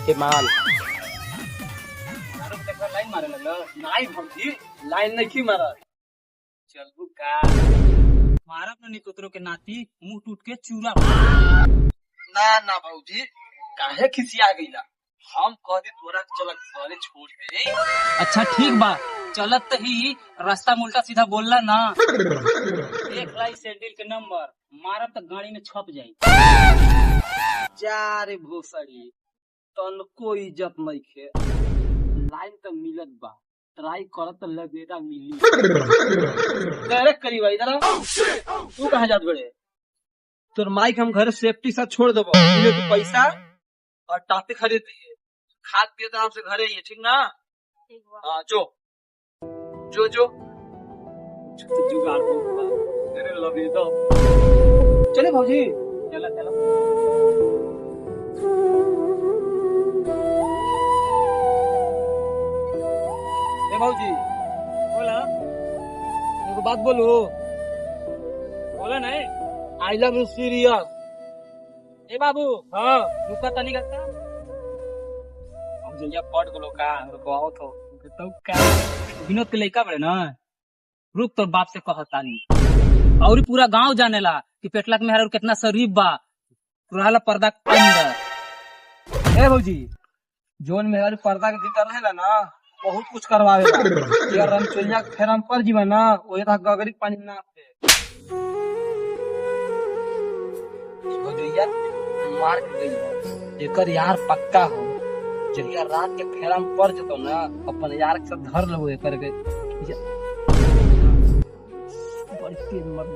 Himal line मारे लगल नहीं भौजी लाइन नहीं मारा चलबू का मारब न निकुतरो के नाती मुंह टूट के चूरा ना ना भौजी काहे खिसिया गईला हम कहते तोरा चलत घरे छोड़ दे। अच्छा ठीक बा चलत ही रास्ता में उल्टा सीधा बोलला ना देख लाई सैंडल के नंबर मारब तो गाड़ी में छप जाई। जा रे भोसड़ी तन कोई इज्जत नहीं खे लाइन तो मिलत बा ट्राई करत तो लगेगा मिली डायरेक्ट करी भाई इधर तू कहाँ जात बड़े तोर माइक हम घर सेफ्टी साथ छोड़ देबो इने तू पैसा और टापे खरीद दिए खाद पिए तो हमसे घरे ही ठीक ना हाँ जो जो जो जुगाड़ तेरे लगे तो चले भौजी चला चला ए भौजी बोला एगो बात बोलू बोला नहीं आई लव यू सीरियस ए बाबू हाँ रुका तनी करता हम जइया पट गलो का रुकवाओ तो तो का विनोद के लइका बड़े ना रुक तो बाप से कहतानी और पूरा गांव जानेला कि पेटला के मेहरा कितना शरीफ बा रहला पर्दा के अंदर। ए भौजी जोन मेहर पर्दा के भीतर रहेला ना बहुत कुछ करवावेला ये रमचोइया के फेरम पर जीवा ना ओए था गगरी के पानी में ना पे भौजीया मार के गई एकर यार पक्का हो जहिया रात के फेरम पर जतो ना अपन यार के साथ धर लेबो एकर के बड़ी तेज मर